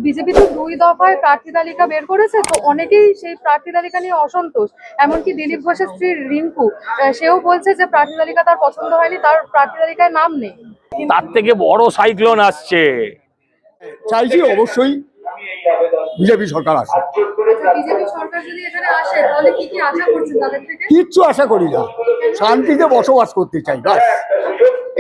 BJP তো ২ দফায় প্রার্থী তালিকা বের করেছে, তো অনেকেই সেই প্রার্থী তালিকা নিয়ে অসন্তোষ। এমনকি দিলীপ ঘোষের স্ত্রী রিঙ্কু সেও বলছে যে প্রার্থী তালিকা তার পছন্দ হয়নি, তার প্রার্থী তালিকায় নাম নেই। তার থেকে বড় সাইক্লোন আসছে। চাইছি অবশ্যই বিজেপি সরকার আসে। বিজেপি সরকার যদি এখানে আসে তাহলে কি কি আশা করছেন তাদের থেকে? কিচ্ছু আশা করি না, শান্তিতে বসবাস করতে চাই, ব্যাস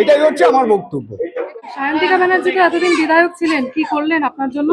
এটাই হচ্ছে আমার বক্তব্য। সায়ন্তিকা ব্যানার্জি তো এতদিন বিধায়ক ছিলেন, কি করলেন আপনার জন্য?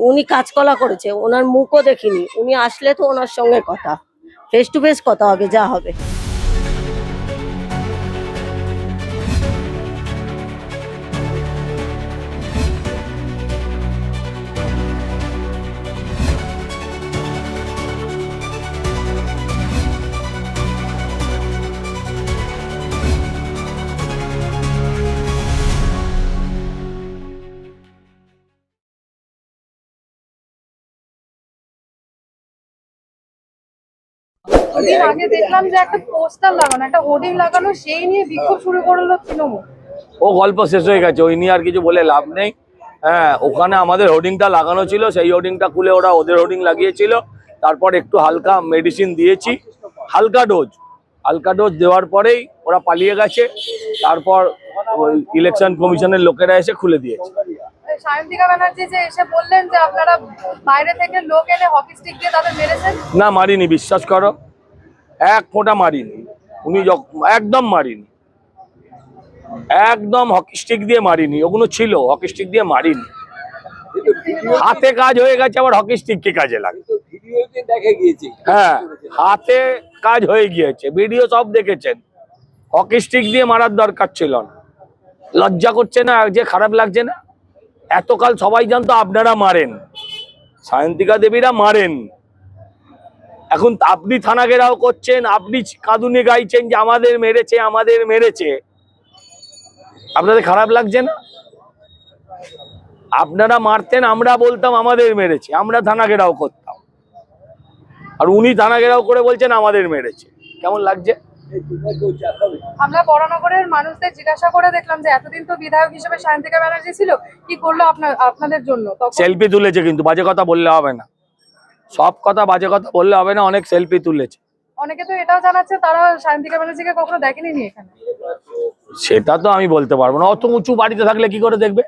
উনি কাজকলা করেছে, ওনার মুখও দেখিনি। উনি আসলে তো ওনার সঙ্গে কথা, ফেস টু ফেস কথা হবে, যা হবে। দুদিন আগে দেখলাম যে একটা পোস্টার লাগানো, একটা হোর্ডিং লাগানো, সেই নিয়ে বিক্ষোভ শুরু করলো তৃণমূল। ও গল্প শেষ হয়ে গেছে, ওই নিয়ে আর কিছু বলে লাভ নেই। হ্যাঁ, ওখানে আমাদের হোর্ডিংটা লাগানো ছিল, সেই হোর্ডিংটা খুলে ওরা ওদের হোর্ডিং লাগিয়েছিল। তারপর একটু হালকা মেডিসিন দিয়েছি, হালকা ডোজ দেওয়ার পরেই ওরা পালিয়ে গেছে। তারপর ওই ইলেকশন কমিশনের লোকেরা এসে খুলে দিয়েছে। সায়ন্তিকা ব্যানার্জি যে এসে বললেন যে আপনারা বাইরে থেকে লোক এনে হকি স্টিক দিয়ে তাদের মেরেছেন। না, মারিনি, বিশ্বাস করো, এক ফোঁটা মারিনি। উনি একদম মারিনি, একদম হকি স্টিক দিয়ে মারিনি। ওগুলো ছিল, হকি স্টিক দিয়ে মারিনি। হাতে কাজ হয়ে গেছে, আবার হকি স্টিক কি কাজে লাগে? হ্যাঁ, হাতে কাজ হয়ে গিয়েছে, ভিডিও সব দেখেছেন। হকি স্টিক দিয়ে মারার দরকার ছিল না। লজ্জা করছে না? যে খারাপ লাগছে না? এতকাল সবাই জানতো আপনারা মারেন, সায়ন্তিকা দেবীরা মারেন। এখন আপনি থানা ঘেরাও করছেন, আপনি কাঁদুনে গাইছেন যে আমাদের মেরেছে, আমাদের মেরেছে। আপনাদের খারাপ লাগছে না? আপনারা মারতেন, আমরা বলতাম আমাদের মেরেছে, আমরা থানা ঘেরাও করতাম। আর উনি থানা ঘেরাও করে বলছেন আমাদের মেরেছে। কেমন লাগছে? আমরা বরানগরের মানুষদের জিজ্ঞাসা করে দেখলাম যে এতদিন তো বিধায়ক হিসেবে সায়ন্তিকা ব্যানার্জি ছিল, কি করলো আপনাদের জন্য? সেলফি তুলেছে, কিন্তু বাজে কথা বললে হবে না, সব কথা বাজে কথা বললে হবে না। অনেক সেলফি তুলেছে। অনেকে তো এটাও জানাচ্ছে তারা সায়ন্তিকা ব্যানার্জিকে কখনো দেখেনি এখানে। সেটা তো আমি বলতে পারবো না, অত উঁচু বাড়িতে থাকলে কি করে দেখবে?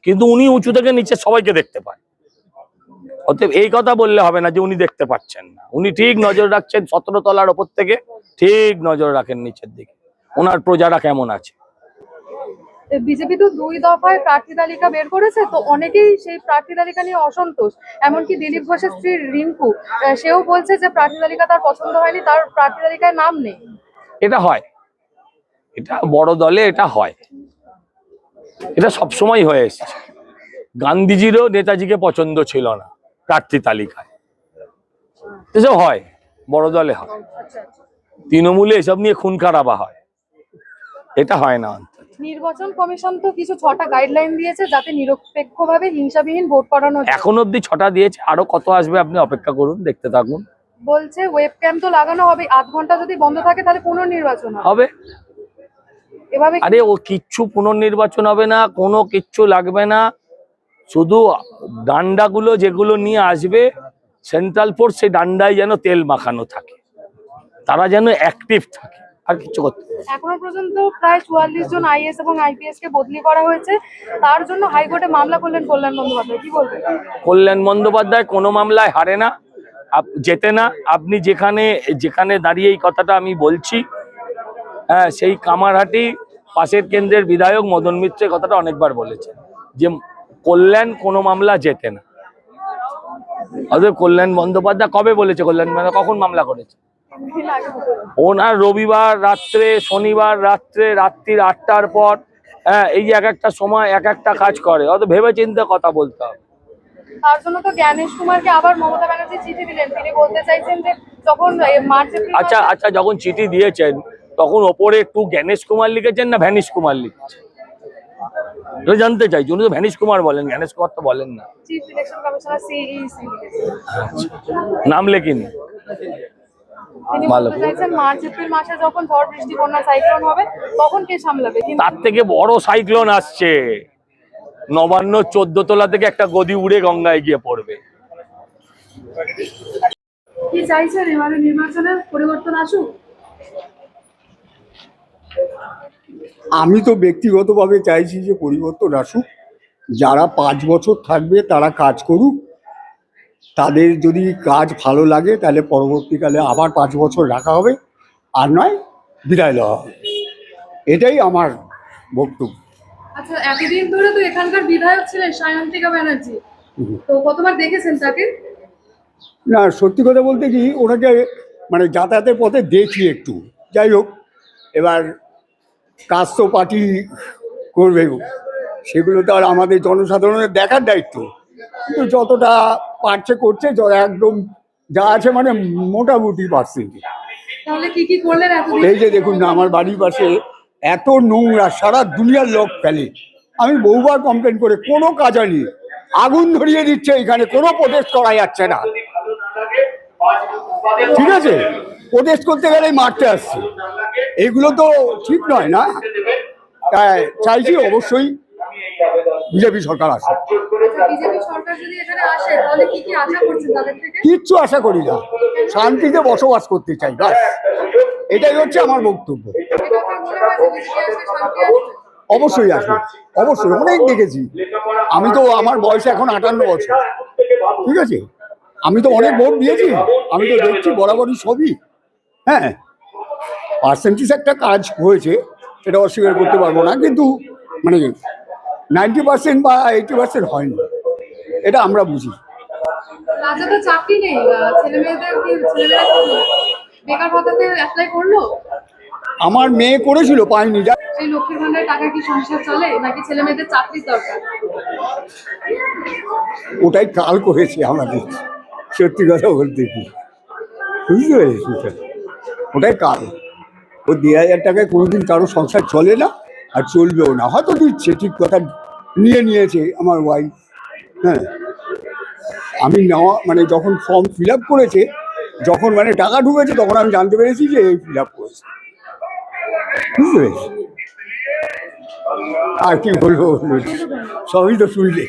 কিন্তু উনি উঁচু থেকে নিচে সবাইকে দেখতে পায়। অতএব এই কথা বললে হবে না যে উনি দেখতে পাচ্ছেন না। উনি ঠিক নজর রাখছেন, 17 তলার ওপর থেকে ঠিক নজর রাখেন নিচের দিকে, ওনার প্রজারা কেমন আছে। বিজেপি তো ২ দফায় প্রার্থী তালিকা বের করেছে, তো অনেকেই সেই প্রার্থী তালিকা নিয়ে অসন্তোষ। এমনকি দিলীপ ঘোষের স্ত্রী রিঙ্কু সেও বলছে যে প্রার্থী তালিকা তার পছন্দ হয়নি, তার প্রার্থী তালিকায় নাম নেই। এটা হয়, এটা বড় দলে এটা হয়, এটা সবসময় হয়ে এসেছে। গান্ধীজিরও নেতাজিকে পছন্দ ছিল না প্রার্থী তালিকায়, এসব হয়, বড় দলে হয়। তৃণমূলে এসব নিয়ে খুন খারাপা হয়, এটা হয় না। নির্বাচন কমিশন তো কিছু 6টা গাইডলাইন দিয়েছে যাতে নিরপেক্ষভাবে হিংসাবিহীন ভোট করানো যায়। এখন অব্দি 6টা দিয়েছে, আরো কত আসবে আপনি অপেক্ষা করুন, দেখতে থাকুন। বলছে ওয়েবক্যাম তো লাগানো হবে, 8 ঘন্টা যদি বন্ধ থাকে তাহলে পুনর্নির্বাচন হবে। এভাবে আরে ও কিচ্ছু পুনর্নির্বাচন হবে না, কোনো কিচ্ছু লাগবে না। শুধু ডান্ডাগুলো যেগুলো নিয়ে আসবে সেন্ট্রাল ফোর্স, সেই ডান্ডায় যেন তেল মাখানো থাকে, তারা যেন অ্যাক্টিভ থাকে, আর কিছু করতে হবে। এখনো পর্যন্ত প্রায় 44 জন আইএস এবং আইপিএস কে বদলি করা হয়েছে, তার জন্য হাইকোর্টে মামলা করলেন কল্যাণ বন্দ্যোপাধ্যায়। কি বলবেন? কল্যাণ বন্দ্যোপাধ্যায় কোনো মামলায় হারে না, জেতে না। আপনি যেখানে দাঁড়িয়ে এই কথাটা আমি বলছি, হ্যাঁ, সেই কামারহাটি পাশের কেন্দ্রের বিধায়ক মদন মিত্র কথাটা অনেকবার বলেছে যে কল্যাণ কোনো মামলা জেতে না। অতএব কল্যাণ বন্দ্যোপাধ্যায় কবে বলেছে? কল্যাণ বন্দ্যোপাধ্যায় কখন মামলা করেছে? ওনার রবিবার রাত্রে, শনিবার রাত্রে, রাত্রির 8টার পর, হ্যাঁ, এই যে এক একটা সময় এক একটা কাজ করে। অত ভেবে চিন্তে কথা বলতে হবে। তার জন্য তো জ্ঞানেশ কুমারকে আবার মমতা ব্যানার্জি চিঠি দিলেন, তিনি বলতে চাইছেন যে যখন মার্চ এপ্রিল আচ্ছা, যখন চিঠি দিয়েছেন তখন ওপরে একটু জ্ঞানেশ কুমার লিখেছেন না ভ্যানিশ কুমার লিখেছেন? জানতে চাইছি। উনি তো ভ্যানিশ কুমার বলেন, জ্ঞানেশ কুমার তো বলেন না। চিফ ইলেকশন কমিশনার সিইসি নাম লেখিনি। তিনি বলতে চাইছেন মার্চ এপ্রিল মাসে যখন ঝড় বৃষ্টি বন্যা সাইক্লোন হবে তখন কে সামলাবে? তার থেকে বড় সাইক্লোন আসছে। নবান্ন 14 তলা থেকে একটা গদি উড়ে গঙ্গায় গিয়ে পড়বে। কি চাইছেন এবারে নির্বাচনে পরিবর্তন আসুক? আমি তো ব্যক্তিগতভাবে চাইছি যে পরিবর্তন আসুক। যারা 5 বছর থাকবে তারা কাজ করুক, তাদের যদি কাজ ভালো লাগে তাহলে পরবর্তীকালে আবার 5 বছর রাখা হবে, আর নয় বিদায় দেওয়া হবে। এটাই আমার বক্তব্য। আচ্ছা, এতদিন ধরে তো এখানকার বিধায়ক ছিলেন সায়ন্তিকা ব্যানার্জি, তো কতবার দেখেছেন তাকে? না, সত্যি কথা বলতে কি, ওনাকে মানে যাতায়াতের পথে দেখি একটু। যাই হোক, এবার কাজ তো পার্টি করবে, সেগুলো তো আর আমাদের জনসাধারণের দেখার দায়িত্ব। কিন্তু যতটা পারছে করছে, একদম যা আছে মানে মোটামুটি পার্সেন্ট। তাহলে কি কি করলেন এতদিন? এই যে দেখুন না, আমার বাড়ির পাশে এত নোংরা, সারা দুনিয়ার লোক ফেলে। আমি বহুবার কমপ্লেন করে কোনো কাজ হয়নি। আগুন ধরিয়ে দিচ্ছে, এখানে কোনো প্রোটেস্ট করা যাচ্ছে না। ঠিক আছে, প্রোটেস্ট করতে গেলেই মারতে আসছে, এগুলো তো ঠিক নয় না। তাই চাইছি অবশ্যই বিজেপি সরকার আসে। বিজেপি সরকার যদি এখানে আসে তাহলে কি কি আশা করছেন তাদের থেকে? কিচ্ছু আশা করি না, শান্তিতে বসবাস করতে চাই, ব্যাস এটাই হচ্ছে আমার বক্তব্য। এটা আপনার মনে হয় যে বিজেপি আসলে শান্তি আসবে? অবশ্যই আসবে, অবশ্যই। অনেক দেখেছি, আমি তো, আমার বয়স এখন 58 বছর। ঠিক আছে, আমি তো অনেক ভোট দিয়েছি, আমি তো দেখছি বরাবরই সবই। হ্যাঁ, পার্সেন্টেজ একটা কাজ হয়েছে, সেটা অস্বীকার করতে পারবো না, কিন্তু মানে 90% বা 80% হয়নি, এটা আমরা বুঝি। রাজ্যে তো চাকরি নেই, ছেলেমেয়েরা বেকার ভাতাতে অ্যাপ্লাই করলো? আমার মেয়ে করেছিল, পায়নি। সেই লক্ষ্মীর ভান্ডারের টাকা কি সংসার চলে, নাকি ছেলে মেয়েদের চাকরির দরকার? ওটাই কাল করেছে আমাদের, সত্যি কথা বলতে কি, বুঝতে পেরেছি, ওটাই কাল। ও 2,000 টাকায় কোনোদিন কারো সংসার চলে না, আর চলবেও না। হয়তো দিচ্ছে, ঠিক কথা নিয়েছে আমার ওয়াইফ। হ্যাঁ, আমি নেওয়া মানে যখন ফর্ম ফিল আপ করেছে, যখন মানে টাকা ঢুকেছে, তখন আমি জানতে পেরেছি যে এই ফিল আপ করেছে। বুঝতে পেরেছি, আর কি বলবো, সবই তো শুনলে।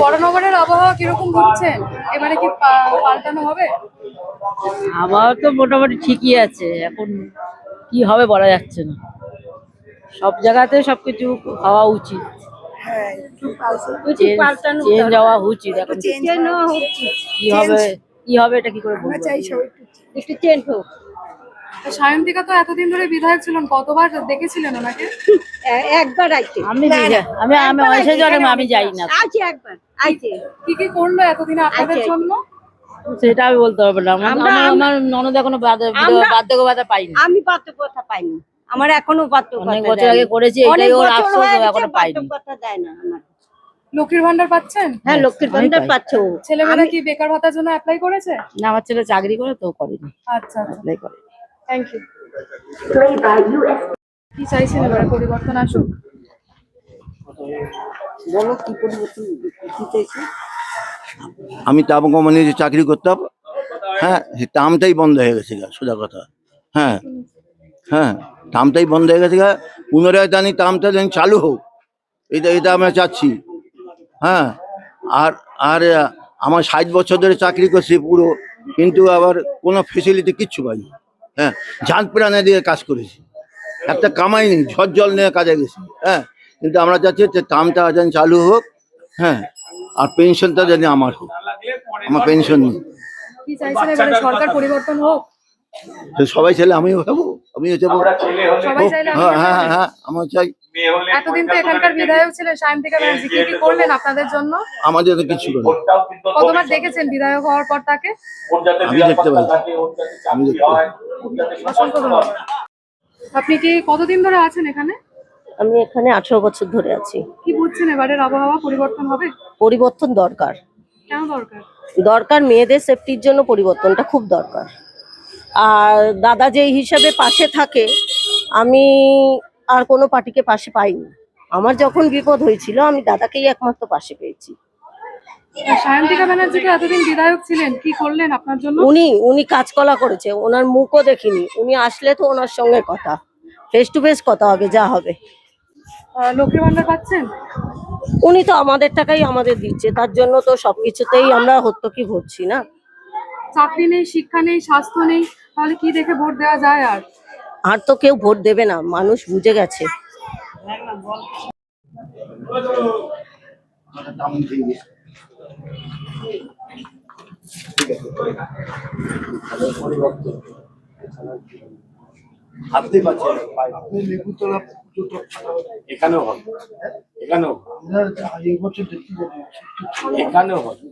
বড়নগরের আবহাওয়া কিরকম বুঝছেন? এবারে কি পাল্টানো হবে? আবহাওয়া তো মোটামুটি ঠিকই আছে, এখন কি হবে বলা যাচ্ছে না। সব জায়গাতে সবকিছু হওয়া উচিত, চেঞ্জ হওয়া উচিত। এখন কি হবে এটা কি করে বলবো? একটু চেঞ্জ হোক। সায়ন্তিকা তো এতদিন ধরে বিধায়ক ছিলেন, কতবার দেখেছিলেন ওনাকে? একবার আইছে, আমি আমি অবশ্যই জানি, আমি যাই না, আইছে একবার আইছে। কি কি করলো এতদিনে আপনাদের জন্য? সেটা আমি বলতে পারবো না। আমার ননদ এখনো বার্ধক্য ভাতা পাইনি। আমি বার্ধক্যতা পাইনি, আমার এখনো বার্ধক্যতা অনেক বছর আগে করেছি, এটাই ওর আফসোস, এখনো পাইনি। বার্ধক্যতা দেয় না আমার। লক্ষ্মীর ভান্ডার পাচ্ছেন? হ্যাঁ, লক্ষ্মীর ভান্ডার পাচ্ছে ও। ছেলেমেয়েরা কি বেকার ভাতার জন্য অ্যাপ্লাই করেছে? না, আমার ছেলে চাকরি করে তো করেনি, আচ্ছা আচ্ছা, অ্যাপ্লাই করে। Thank you. কি চাইছেন এবারে পরিবর্তন আসুক? বলো কি পরিবর্তন কি চাইছে? আমি টার্ম কোম্পানিতে চাকরি করতাম। হ্যাঁ, সেই টার্মটাই বন্ধ হয়ে গেছে গা, সোজা কথা। হ্যাঁ হ্যাঁ, টার্মটাই বন্ধ হয়ে গেছে গা। পুনরায় জানি টার্মটা যেন চালু হোক, এটা আমরা চাচ্ছি। হ্যাঁ, আর আর আমার 60 বছর ধরে চাকরি করছি পুরো, কিন্তু আবার কোনো ফেসিলিটি কিচ্ছু পাইনি। হ্যাঁ, ঝাঁট প্রাণে দিয়ে কাজ করেছি, একটা কামাই নেই, ঝড় জল নিয়ে কাজে গেছি। হ্যাঁ, কিন্তু আমরা চাচ্ছি যে টার্মটা যেন চালু হোক। হ্যাঁ, আর পেনশনটা যেন আমার হোক, আমার পেনশন নেই। কি চাইছেন এবারে সরকার পরিবর্তন হোক? তো সবাই চাইলে আমিও যাবো, আমিও যাবো। সবাই চাইলে হ্যাঁ হ্যাঁ হ্যাঁ, আমিও চাই। এতদিন তো এখানকার বিধায়ক ছিলেন সায়ন্তিকা ব্যানার্জি, কি কি করলেন আপনাদের জন্য? আমাদের তো কিছু করে কতবার দেখেছেন বিধায়ক হওয়ার পর তাকে? আমি দেখতে পাই, আমি দেখতে পাই। অসংখ্য ধন্যবাদ। আপনি কি কতদিন ধরে আছেন এখানে? আমি এখানে 18 বছর ধরে আছি। কি বুঝছেন এবারের আবহাওয়া পরিবর্তন হবে? পরিবর্তন দরকার, কেন দরকার? দরকার মেয়েদের সেফটির জন্য পরিবর্তনটা খুব দরকার। আর দাদা যেই হিসাবে পাশে থাকে, আমি আর কোনো পার্টিকে পাশে পাইনি। আমার যখন বিপদ হয়েছিল, আমি দাদাকেই একমাত্র পাশে পেয়েছি। সায়ন্তিকা ব্যানার্জি তো এতদিন বিধায়ক ছিলেন, কি করলেন আপনার জন্য? উনি কাজকলা করেছে, ওনার মুখও দেখিনি। উনি আসলে তো ওনার সঙ্গে কথা, ফেস টু ফেস কথা হবে, যা হবে। লক্ষ্মীর ভান্ডার পাচ্ছেন? উনি তো আমাদের টাকাই আমাদের দিচ্ছে, তার জন্য তো সবকিছুতেই আমরা হত্যকি ভরছি না। চাকরি নেই, শিক্ষা নেই, স্বাস্থ্য নেই, তাহলে কি দেখে ভোট দেওয়া যায়? আর তো কেউ ভোট দেবে না, মানুষ বুঝে গেছে। এখানেও হবে, এখানেও এখানেও হবে।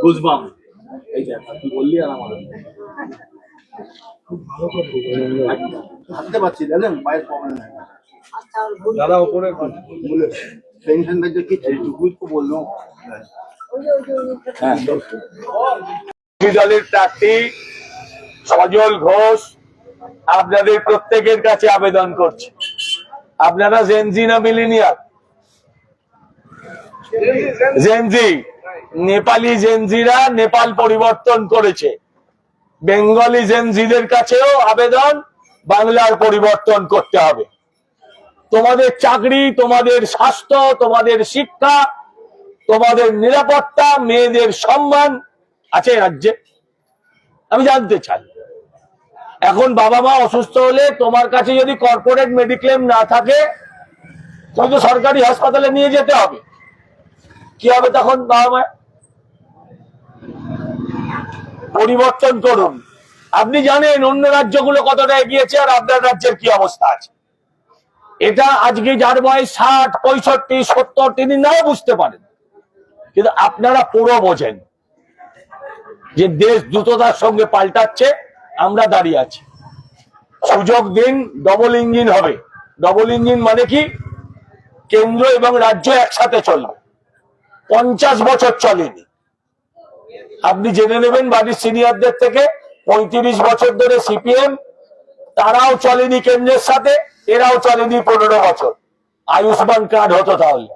বুঝবাম এই যে তুই বললি আর আমার ভাবতে পারছি জানেন পায়ের প্রবলেম দাদা উপরে টেনশন থাকছে কি এইটুকুই তো বললো। হ্যাঁ, দলের প্রার্থী সজল ঘোষ আপনাদের প্রত্যেকের কাছে আবেদন করছে, আপনারা জেনজি না মিলিনিয়ার? জেনজি। নেপালি জেনজিরা নেপাল পরিবর্তন করেছে, বেঙ্গলি জেনজিদের কাছেও আবেদন, বাংলার পরিবর্তন করতে হবে। তোমাদের চাকরি, তোমাদের স্বাস্থ্য, তোমাদের শিক্ষা, তোমাদের নিরাপত্তা, মেয়েদের সম্মান আছে রাজ্যে? আমি জানতে চাই। এখন বাবা মা অসুস্থ হলে তোমার কাছে যদি কর্পোরেট মেডিক্লেম না থাকে, তখন তো সরকারি হাসপাতালে নিয়ে যেতে হবে। কি হবে তখন? বাবা মা পরিবর্তন করুন। আপনি জানেন অন্য রাজ্যগুলো কতটা এগিয়েছে আর আপনার রাজ্যের কি অবস্থা আছে। এটা আজকে যার বয়স 60, 65, 70 তিনি নাও বুঝতে পারেন, কিন্তু আপনারা পুরো বোঝেন যে দেশ দ্রুততার সঙ্গে পাল্টাচ্ছে, আমরা দাঁড়িয়ে আছি। সুযোগ দিন, ডবল ইঞ্জিন হবে। ডবল ইঞ্জিন মানে কি? কেন্দ্র এবং রাজ্য একসাথে চলবে। 50 বছর চলেনি। আপনি জেনে নেবেন বাড়ির সিনিয়রদের থেকে, 35 বছর ধরে সিপিএম, তারাও চলেনি কেন্দ্রের সাথে, এরাও চলেনি 15 বছর। আয়ুষ্মান কার্ড হতো, তাহলে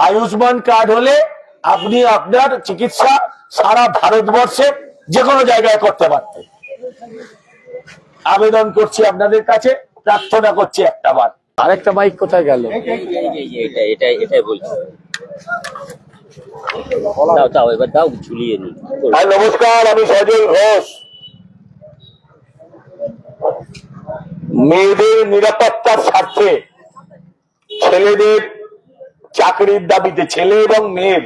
আয়ুষ্মান কার্ড হলে আপনি আপনার চিকিৎসা সারা ভারতবর্ষে যে কোনো জায়গায় করতে পারতেন। আবেদন করছি আপনাদের কাছে, প্রার্থনা করছি একটা বার। আরেকটা বাইক কোথায় গেল? এটাই বলছি। দাও এবার দাও, ঝুলিয়ে নি। নমস্কার, আমি সজল ঘোষ। মেয়েদের নিরাপত্তার স্বার্থে, ছেলেদের চাকরির দাবিতে, ছেলে এবং মেয়ের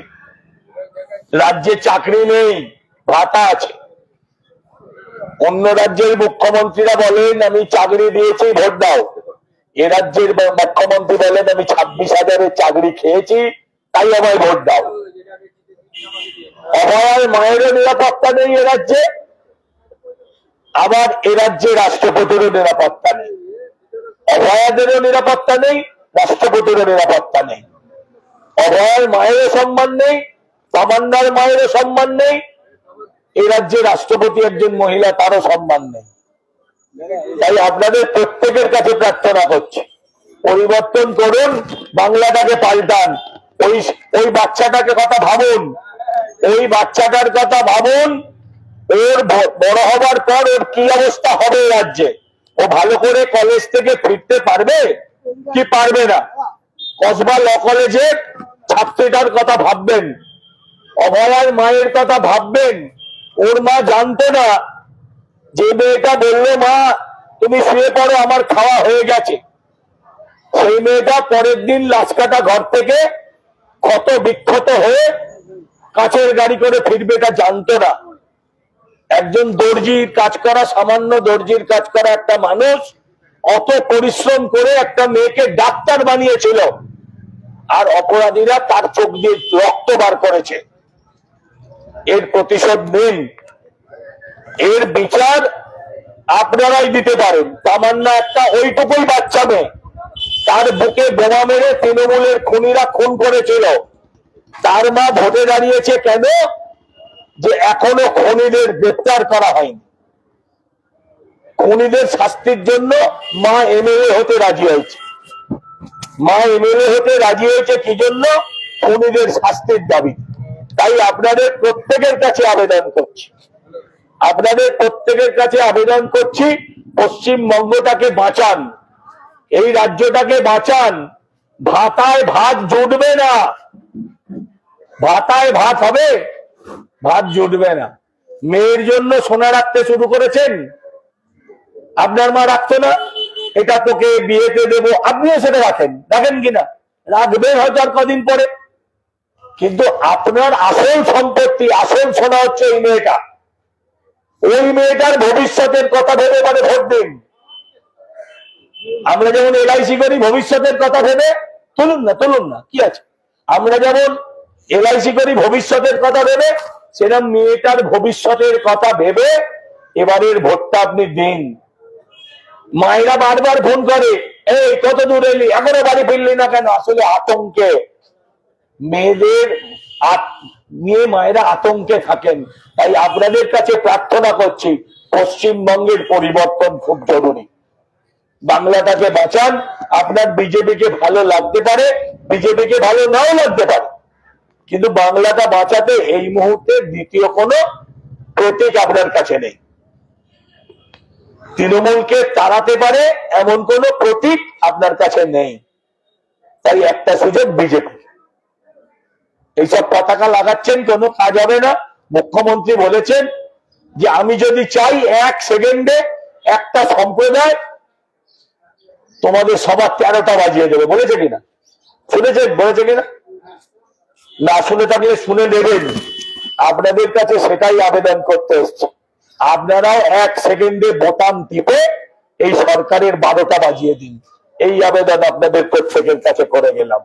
রাজ্যে চাকরি নেই, ভাতা আছে। অন্য রাজ্যের মুখ্যমন্ত্রীরা বলেন আমি চাকরি দিয়েছি, ভোট দাও। এ রাজ্যের মুখ্যমন্ত্রী বলেন আমি 26,000-এর চাকরি খেয়েছি, তাই আমায় ভোট দাও। অভয়ার মায়েরও নিরাপত্তা নেই এ রাজ্যে, আবার এ রাজ্যে রাষ্ট্রপতিরও নিরাপত্তা নেই। অভয়াদেরও নিরাপত্তা নেই, রাষ্ট্রপতিরও নিরাপত্তা নেই। অভয়ার মায়েরও সম্মান নেই, তামান্নার মায়েরও সম্মান নেই, এই রাজ্যে রাষ্ট্রপতি একজন মহিলা, তারও সম্মান নেই। তাই আপনাদের প্রত্যেকের কাছে প্রার্থনা করছি, পরিবর্তন করুন, বাংলাটাকে পাল্টান। ওই বাচ্চাটাকে কথা ভাবুন, ওই বাচ্চাটার কথা ভাবুন। ওর বড় হবার পর ওর কি অবস্থা হবে রাজ্যে? ও ভালো করে কলেজ থেকে ফিরতে পারবে কি পারবে না? কসবা ল কলেজের ছাত্রীটার কথা ভাববেন, অভয়ার মায়ের কথা ভাববেন। ওর মা জানতো না, যে মেয়েটা বললো মা তুমি শুয়ে পড়ো আমার খাওয়া হয়ে গেছে, সেই মেয়েটা পরের দিন লাশকাটা ঘর থেকে ক্ষত বিক্ষত হয়ে কাছের গাড়ি করে ফিরবে, এটা জানতো না। একজন দর্জির কাজ করা, সামান্য দর্জির কাজ করা একটা মানুষ অত পরিশ্রম করে একটা মেয়েকে ডাক্তার বানিয়েছিল, আর অপরাধীরা তার চোখ দিয়ে রক্ত বার করেছে। এর প্রতিশোধ নিন, এর বিচার আপনারাই দিতে পারেন। তামান্না একটা ওইটুকুই বাচ্চা মেয়ে, তার বুকে বোমা মেরে তৃণমূলের খুনিরা খুন করেছিল। তার মা ভোটে দাঁড়িয়েছে কেন? যে এখনো খুনিদের গ্রেপ্তার করা হয়নি। খুনিদের শাস্তির জন্য মা এমএলএ হতে রাজি হয়েছে। মা এমএলএ হতে রাজি হয়েছে কি জন্য? খুনিদের শাস্তির দাবি। তাই আপনাদের প্রত্যেকের কাছে আবেদন করছি, আপনাদের প্রত্যেকের কাছে আবেদন করছি, পশ্চিমবঙ্গটাকে বাঁচান, এই রাজ্যটাকে বাঁচান। ভাতায় ভাত জুটবে না, ভাতায় ভাত হবে, ভাত জুটবে না। মেয়ের জন্য সোনা রাখতে শুরু করেছেন, আপনার মা রাখতো না, এটা তোকে বিয়েতে দেবো, আপনিও সেটা রাখেন, রাখেন কিনা? রাখবেন হয়তো আর কদিন পরে, কিন্তু আপনার আসল সম্পত্তি, আসল সোনা হচ্ছে এই মেয়েটা। ওই মেয়েটার ভবিষ্যতের কথা ভেবে মানে ভোট দিন। আমরা যেমন এলআইসি করি ভবিষ্যতের কথা ভেবে, তুলুন না কি আছে, আমরা যেমন এলআইসি করি ভবিষ্যতের কথা ভেবে, সেরকম মেয়েটার ভবিষ্যতের কথা ভেবে এবারের ভোটটা আপনি দিন। মায়েরা বারবার ফোন করে, এই কত দূর এলি, এখনো বাড়ি ফিরলি না কেন? আসলে আতঙ্কে, মেয়েদের নিয়ে মায়েরা আতঙ্কে থাকেন। তাই আপনাদের কাছে প্রার্থনা করছি, পশ্চিমবঙ্গের পরিবর্তন খুব জরুরি। বাংলাটাকে বাঁচান। আপনার বিজেপিকে ভালো লাগতে পারে, বিজেপিকে ভালো নাও লাগতে পারে, কিন্তু বাংলাটা বাঁচাতে এই মুহূর্তে দ্বিতীয় কোনো প্রতীক আপনার কাছে নেই। তৃণমূলকে তাড়াতে পারে এমন কোনো প্রতীক আপনার কাছে নেই। তাই একটা সুযোগ বিজেপি। এইসব পতাকা লাগাচ্ছেন, কোনো কাজ হবে না। মুখ্যমন্ত্রী বলেছেন যে আমি যদি চাই 1 সেকেন্ডে একটা সম্প্রদায় তোমাদের সবার 13টা বাজিয়ে দেবে, বলেছে কিনা? শুনেছেন? বলেছে কিনা? না শুনে থাকলে শুনে নেবেন। আপনাদের কাছে সেটাই আবেদন করতে এসছে, আপনারাও 1 সেকেন্ডে বোতাম টিপে এই সরকারের 12টা বাজিয়ে দিন। এই আবেদন আপনাদের প্রত্যেকের কাছে করে গেলাম।